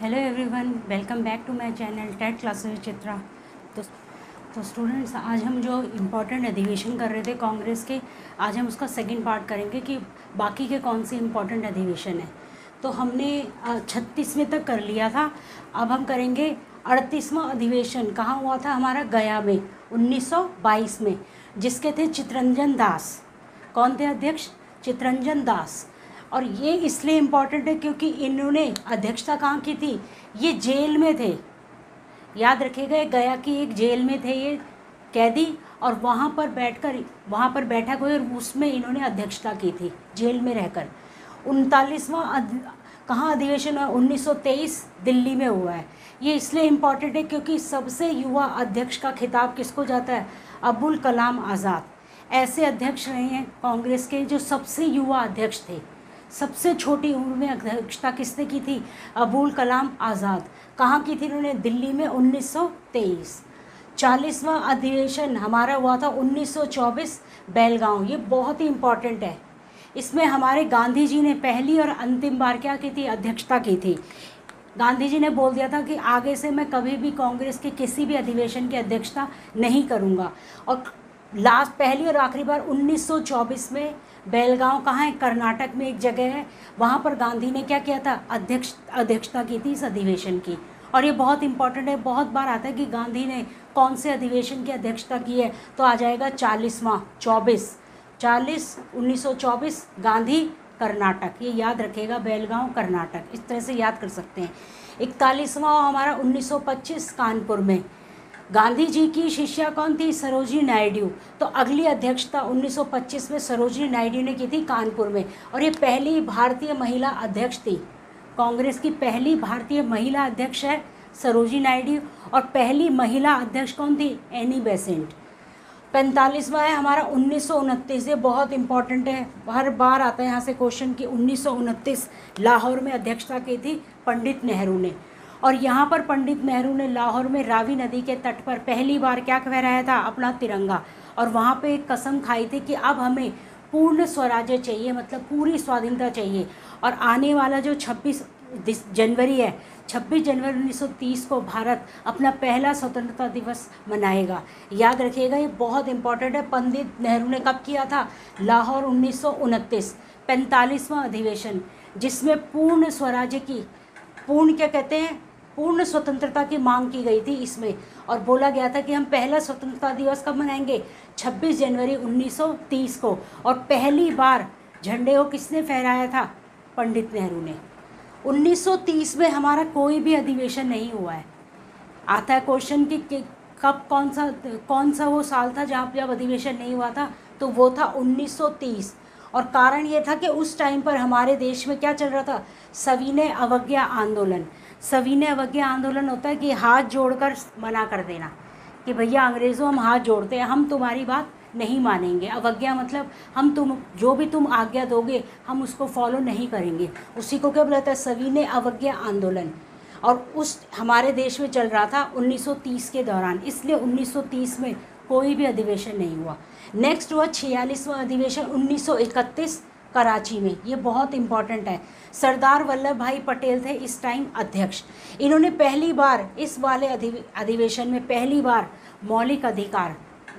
Hello everyone, welcome back to my channel TET classes Chitra. तो students, आज हम जो इम्पोर्टेंट अधिवेशन कर रहे थे कांग्रेस के, आज हम उसका सेकंड पार्ट करेंगे कि बाकी के कौन से इम्पोर्टेंट अधिवेशन है। तो हमने 36वें तक कर लिया था। अब हम करेंगे 38वां अधिवेशन। कहाँ हुआ था? हमारा गया में 1922 में, जिसके थे चित्तरंजन दास। कौन थे अध्यक्ष? चित्तरंजन दास। और ये इसलिए इम्पॉर्टेंट है क्योंकि इन्होंने अध्यक्षता कहाँ की थी? ये जेल में थे, याद रखिएगा। गया की एक जेल में थे ये कैदी, और वहाँ पर बैठक हुई और उसमें इन्होंने अध्यक्षता की थी, जेल में रहकर। 39वां कहाँ अधिवेशन हुआ? 1923 दिल्ली में हुआ है। ये इसलिए इम्पॉर्टेंट है क्योंकि सबसे युवा अध्यक्ष का खिताब किसको जाता है? अबुल कलाम आज़ाद। ऐसे अध्यक्ष रहे हैं कांग्रेस के जो सबसे युवा अध्यक्ष थे। सबसे छोटी उम्र में अध्यक्षता किसने की थी? अबुल कलाम आज़ाद। कहाँ की थी इन्होंने? दिल्ली में 1923। 40वां अधिवेशन हमारा हुआ था 1924 बेलगांव। ये बहुत ही इम्पॉर्टेंट है। इसमें हमारे गांधी जी ने पहली और अंतिम बार क्या की थी? अध्यक्षता की थी। गांधी जी ने बोल दिया था कि आगे से मैं कभी भी कांग्रेस के किसी भी अधिवेशन की अध्यक्षता नहीं करूँगा। और पहली और आखिरी बार 1924 में बेलगांव कहाँ है? कर्नाटक में एक जगह है। वहाँ पर गांधी ने क्या किया था? अध्यक्षता की थी इस अधिवेशन की। और ये बहुत इंपॉर्टेंट है, बहुत बार आता है कि गांधी ने कौन से अधिवेशन की अध्यक्षता की है, तो आ जाएगा 40वां। 1924 गांधी कर्नाटक, ये याद रखेगा, बेलगांव कर्नाटक, इस तरह से याद कर सकते हैं। 41वां हमारा 1925 कानपुर में। गांधी जी की शिष्या कौन थी? सरोजिनी नायडू। तो अगली अध्यक्षता 1925 में सरोजिनी नायडू ने की थी कानपुर में। और ये पहली भारतीय महिला अध्यक्ष थी। कांग्रेस की पहली भारतीय महिला अध्यक्ष है सरोजिनी नायडू। और पहली महिला अध्यक्ष कौन थी? Annie Besant. 45वां है हमारा 1929। ये बहुत इंपॉर्टेंट है, हर बार आता है यहाँ से क्वेश्चन कि 1929 लाहौर में अध्यक्षता की थी पंडित नेहरू ने। और यहाँ पर पंडित नेहरू ने लाहौर में रावी नदी के तट पर पहली बार क्या फहराया था? अपना तिरंगा। और वहाँ पे एक कसम खाई थी कि अब हमें पूर्ण स्वराज्य चाहिए, मतलब पूरी स्वाधीनता चाहिए। और आने वाला जो 26 जनवरी है, 26 जनवरी 1930 को भारत अपना पहला स्वतंत्रता दिवस मनाएगा। याद रखिएगा, ये बहुत इंपॉर्टेंट है। पंडित नेहरू ने कब किया था? लाहौर 1929। 45वां अधिवेशन, जिसमें पूर्ण स्वराज्य की, पूर्ण क्या कहते हैं? पूर्ण स्वतंत्रता की मांग की गई थी इसमें। और बोला गया था कि हम पहला स्वतंत्रता दिवस कब मनाएंगे? 26 जनवरी 1930 को। और पहली बार झंडे को किसने फहराया था? पंडित नेहरू ने। 1930 में हमारा कोई भी अधिवेशन नहीं हुआ है। आता है क्वेश्चन कि कब कौन सा वो साल था जब अधिवेशन नहीं हुआ था? तो वो था 1930। और कारण ये था कि उस टाइम पर हमारे देश में क्या चल रहा था? सविनय अवज्ञा आंदोलन। सविनय अवज्ञा आंदोलन होता है कि हाथ जोड़कर मना कर देना कि भैया अंग्रेज़ों, हम हाथ जोड़ते हैं, हम तुम्हारी बात नहीं मानेंगे। अवज्ञा मतलब हम जो भी तुम आज्ञा दोगे हम उसको फॉलो नहीं करेंगे। उसी को क्या बोलता है? सविनय अवज्ञा आंदोलन। और उस हमारे देश में चल रहा था 1930 के दौरान, इसलिए 1930 में कोई भी अधिवेशन नहीं हुआ। नेक्स्ट हुआ 46वां अधिवेशन 1931 कराची में। ये बहुत इंपॉर्टेंट है। सरदार वल्लभ भाई पटेल थे इस टाइम अध्यक्ष। इन्होंने पहली बार इस वाले अधिवेशन में पहली बार मौलिक अधिकार,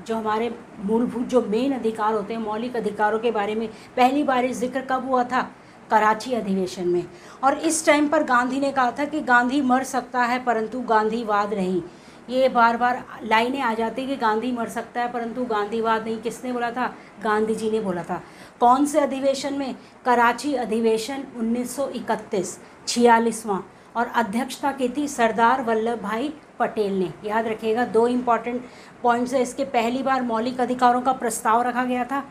जो हमारे मूलभूत जो मेन अधिकार होते हैं, मौलिक अधिकारों के बारे में पहली बार जिक्र कब हुआ था? कराची अधिवेशन में। और इस टाइम पर गांधी ने कहा था कि गांधी मर सकता है परंतु गांधीवाद नहीं। ये बार बार लाइनें आ जाती कि गांधी मर सकता है परंतु गांधीवाद नहीं। किसने बोला था? गांधी जी ने बोला था। कौन से अधिवेशन में? कराची अधिवेशन 1931, 46वां। और अध्यक्षता की थी सरदार वल्लभ भाई पटेल ने। याद रखिएगा, दो इम्पॉर्टेंट पॉइंट्स है इसके। पहली बार मौलिक अधिकारों का प्रस्ताव रखा गया था,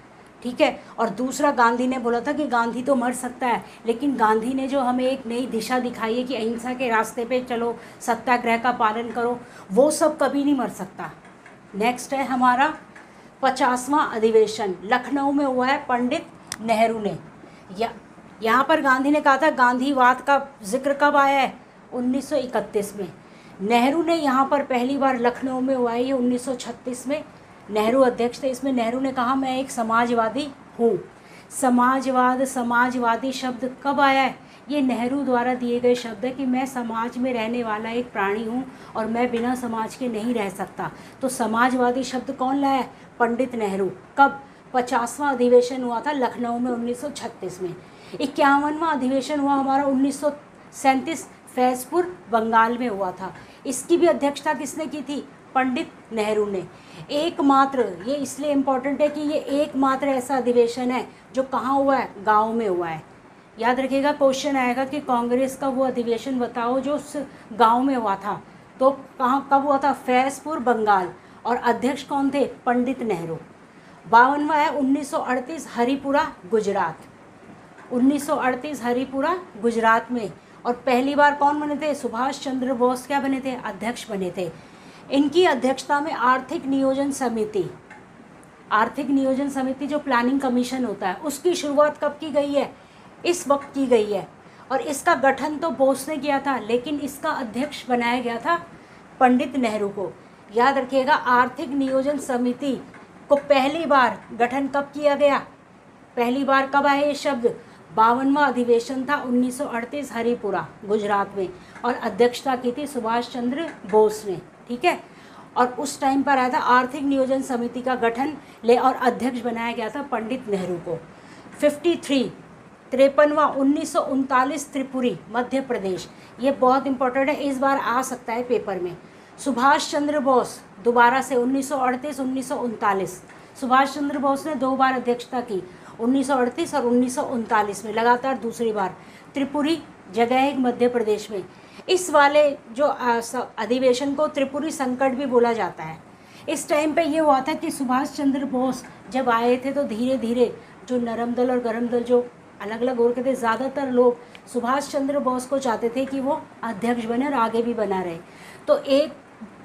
ठीक है। और दूसरा, गांधी ने बोला था कि गांधी तो मर सकता है, लेकिन गांधी ने जो हमें एक नई दिशा दिखाई है कि अहिंसा के रास्ते पे चलो, सत्याग्रह का पालन करो, वो सब कभी नहीं मर सकता। नेक्स्ट है हमारा 50वां अधिवेशन, लखनऊ में हुआ है पंडित नेहरू ने। यहाँ पर गांधी ने कहा था, गांधीवाद का जिक्र कब आया है? 1931 में। नेहरू ने यहाँ पर पहली बार लखनऊ में हुआ है, ये 1936 में नेहरू अध्यक्ष थे। इसमें नेहरू ने कहा मैं एक समाजवादी हूँ। समाजवादी शब्द कब आया है? ये नेहरू द्वारा दिए गए शब्द है कि मैं समाज में रहने वाला एक प्राणी हूँ और मैं बिना समाज के नहीं रह सकता। तो समाजवादी शब्द कौन लाया? पंडित नेहरू। कब? 50वां अधिवेशन हुआ था लखनऊ में 1936 में। 51वां अधिवेशन हुआ हमारा 1937 फैज़पुर बंगाल में हुआ था। इसकी भी अध्यक्षता किसने की थी? पंडित नेहरू ने। एकमात्र, ये इसलिए इम्पोर्टेंट है कि ये एकमात्र ऐसा अधिवेशन है जो कहाँ हुआ है? गाँव में हुआ है। याद रखिएगा, क्वेश्चन आएगा कि कांग्रेस का वो अधिवेशन बताओ जो उस गांव में हुआ था। तो कहाँ, कब हुआ था? फैज़पुर बंगाल। और अध्यक्ष कौन थे? पंडित नेहरू। 52वां है 1938 हरिपुरा गुजरात। 1938 हरिपुरा गुजरात में। और पहली बार कौन बने थे? सुभाष चंद्र बोस क्या बने थे? अध्यक्ष बने थे। इनकी अध्यक्षता में आर्थिक नियोजन समिति, आर्थिक नियोजन समिति जो प्लानिंग कमीशन होता है, उसकी शुरुआत कब की गई है? इस वक्त की गई है। और इसका गठन तो बोस ने किया था, लेकिन इसका अध्यक्ष बनाया गया था पंडित नेहरू को। याद रखिएगा, आर्थिक नियोजन समिति को पहली बार गठन कब किया गया? पहली बार कब आया ये शब्द? 52वां अधिवेशन था 1938 हरिपुरा गुजरात में, और अध्यक्षता की थी सुभाष चंद्र बोस ने। ठीक है, और उस टाइम पर आया था आर्थिक नियोजन समिति का गठन और अध्यक्ष बनाया गया था पंडित नेहरू को। 53वां 1939 त्रिपुरी मध्य प्रदेश। ये बहुत इंपॉर्टेंट है, इस बार आ सकता है पेपर में। सुभाष चंद्र बोस दोबारा से 1938 1939, सुभाष चंद्र बोस ने 2 बार अध्यक्षता की, 1938 और 1939 में, लगातार दूसरी बार। त्रिपुरी जगह है मध्य प्रदेश में। इस वाले जो अधिवेशन को त्रिपुरी संकट भी बोला जाता है। इस टाइम पे ये हुआ था कि सुभाष चंद्र बोस जब आए थे तो धीरे धीरे जो नरम दल और गरम दल जो अलग अलग हो रखे थे, ज़्यादातर लोग सुभाष चंद्र बोस को चाहते थे कि वो अध्यक्ष बने और आगे भी बना रहे। तो एक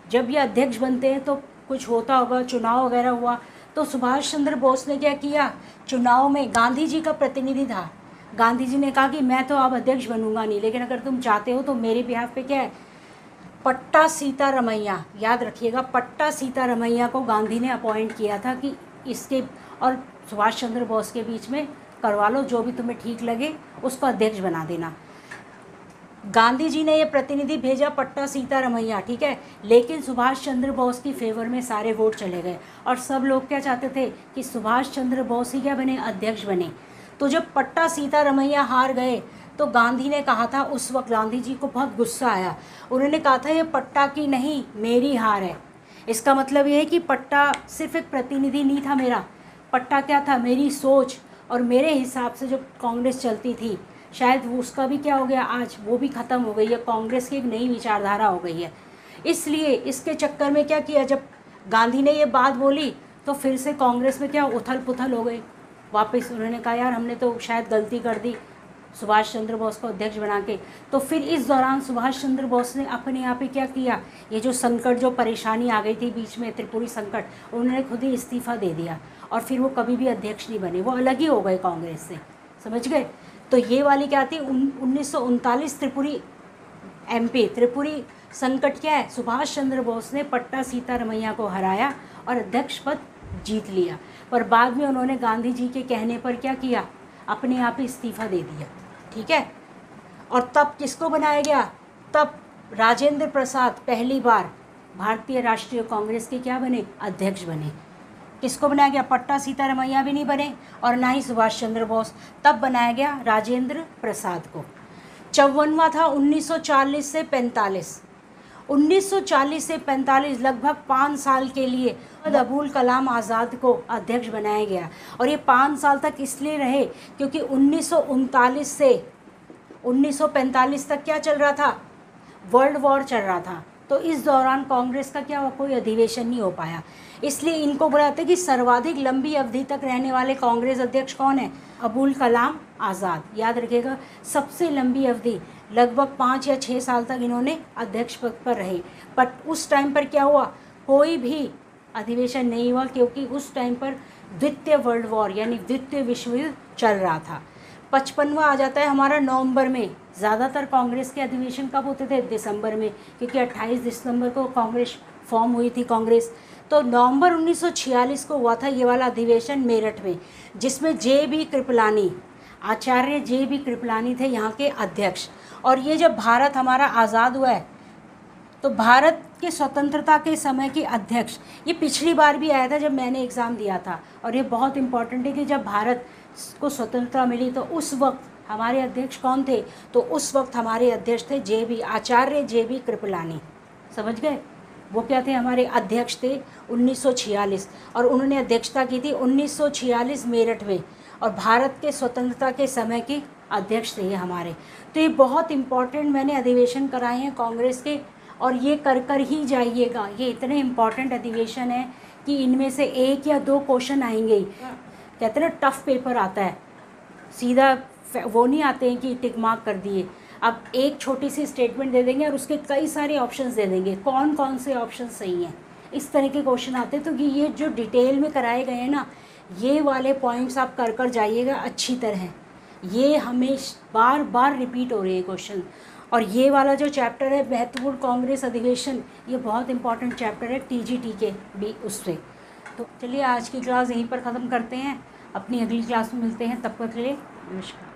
जब ये अध्यक्ष बनते हैं तो कुछ होता होगा, चुनाव वगैरह हुआ, तो सुभाष चंद्र बोस ने क्या किया? चुनाव में गांधी जी का प्रतिनिधि था। गांधी जी ने कहा कि मैं तो अब अध्यक्ष बनूंगा नहीं, लेकिन अगर तुम चाहते हो तो मेरे बिहाफ पे क्या है? पट्टा सीतारमैया, याद रखिएगा, पट्टा सीतारमैया को गांधी ने अपॉइंट किया था कि इसके और सुभाष चंद्र बोस के बीच में करवा लो, जो भी तुम्हें ठीक लगे उसको अध्यक्ष बना देना। गांधी जी ने ये प्रतिनिधि भेजा पट्टा सीतारमैया, ठीक है, लेकिन सुभाष चंद्र बोस की फेवर में सारे वोट चले गए और सब लोग क्या चाहते थे कि सुभाष चंद्र बोस ही क्या बने? अध्यक्ष बने। तो जब पट्टा सीतारमैया हार गए तो गांधी ने कहा था, उस वक्त गांधी जी को बहुत गुस्सा आया, उन्होंने कहा था ये पट्टा की नहीं मेरी हार है। इसका मतलब ये है कि पट्टा सिर्फ एक प्रतिनिधि नहीं था मेरा, पट्टा क्या था? मेरी सोच और मेरे हिसाब से जो कांग्रेस चलती थी, शायद वो उसका भी क्या हो गया, आज वो भी ख़त्म हो गई है, कांग्रेस की एक नई विचारधारा हो गई है। इसलिए इसके चक्कर में क्या किया, जब गांधी ने ये बात बोली तो फिर से कांग्रेस में क्या उथल पुथल हो गई। वापस उन्होंने कहा यार हमने तो शायद गलती कर दी सुभाष चंद्र बोस को अध्यक्ष बना के। तो फिर इस दौरान सुभाष चंद्र बोस ने अपने आप ही क्या किया, ये जो संकट, जो परेशानी आ गई थी बीच में, त्रिपुरी संकट, उन्होंने खुद ही इस्तीफ़ा दे दिया और फिर वो कभी भी अध्यक्ष नहीं बने, वो अलग ही हो गए कांग्रेस से। समझ गए? तो ये वाली क्या थी? 1939 त्रिपुरी MP, त्रिपुरी संकट क्या है? सुभाष चंद्र बोस ने पट्टा सीतारमैया को हराया और अध्यक्ष पद जीत लिया, पर बाद में उन्होंने गांधी जी के कहने पर क्या किया, अपने आप ही इस्तीफ़ा दे दिया। ठीक है, और तब किसको बनाया गया? तब राजेंद्र प्रसाद पहली बार भारतीय राष्ट्रीय कांग्रेस के क्या बने? अध्यक्ष बने। किसको बनाया गया? पट्टा सीतारमैया भी नहीं बने और ना ही सुभाष चंद्र बोस, तब बनाया गया राजेंद्र प्रसाद को। 54वां था 1940 से 45, 1940 से 45 लगभग 5 साल के लिए अबुल कलाम आज़ाद को अध्यक्ष बनाया गया। और ये 5 साल तक इसलिए रहे क्योंकि 1939 से 1945 तक क्या चल रहा था? वर्ल्ड वॉर चल रहा था। तो इस दौरान कांग्रेस का क्या हुआ? कोई अधिवेशन नहीं हो पाया। इसलिए इनको बुलाते कि सर्वाधिक लंबी अवधि तक रहने वाले कांग्रेस अध्यक्ष कौन है? अबुल कलाम आज़ाद। याद रखिएगा, सबसे लंबी अवधि लगभग 5 या 6 साल तक इन्होंने अध्यक्ष पद पर रहे। पर उस टाइम पर क्या हुआ? कोई भी अधिवेशन नहीं हुआ क्योंकि उस टाइम पर द्वितीय वर्ल्ड वॉर यानी द्वितीय विश्व युद्ध चल रहा था। 55वां आ जाता है हमारा नवंबर में। ज़्यादातर कांग्रेस के अधिवेशन कब होते थे? दिसंबर में, क्योंकि 28 दिसंबर को कांग्रेस फॉर्म हुई थी कांग्रेस। तो नवंबर 1946 को हुआ था ये वाला अधिवेशन मेरठ में, जिसमें JB कृपलानी आचार्य JB कृपलानी थे यहाँ के अध्यक्ष। और ये जब भारत हमारा आज़ाद हुआ है तो भारत के स्वतंत्रता के समय के अध्यक्ष, ये पिछली बार भी आया था जब मैंने एग्ज़ाम दिया था, और ये बहुत इम्पॉर्टेंट है कि जब भारत को स्वतंत्रता मिली तो उस वक्त हमारे अध्यक्ष कौन थे, तो उस वक्त हमारे अध्यक्ष थे आचार्य JB कृपलानी। समझ गए? वो क्या थे, हमारे अध्यक्ष थे 1946, और उन्होंने अध्यक्षता की थी 1946 मेरठ में, और भारत के स्वतंत्रता के समय के अध्यक्ष थे ये हमारे। तो ये बहुत इम्पॉर्टेंट मैंने अधिवेशन कराए हैं कांग्रेस के, और ये कर ही जाइएगा। ये इतने इम्पॉर्टेंट अधिवेशन है कि इनमें से 1 या 2 क्वेश्चन आएंगे ही। कहते हैं ना टफ़ पेपर आता है, सीधा वो नहीं आते हैं कि टिक मार्क कर दिए। अब एक छोटी सी स्टेटमेंट दे देंगे और उसके कई सारे ऑप्शंस दे देंगे, कौन कौन से ऑप्शन सही हैं, इस तरह के क्वेश्चन आते हैं। तो ये जो डिटेल में कराए गए हैं ना, ये वाले पॉइंट्स आप कर जाइएगा अच्छी तरह। ये हमेशा बार बार रिपीट हो रहे हैं क्वेश्चन। और ये वाला जो चैप्टर है महत्वपूर्ण कांग्रेस अधिवेशन, ये बहुत इंपॉर्टेंट चैप्टर है TGT के भी उससे। तो चलिए आज की क्लास यहीं पर ख़त्म करते हैं, अपनी अगली क्लास में मिलते हैं, तब तक के लिए नमस्कार।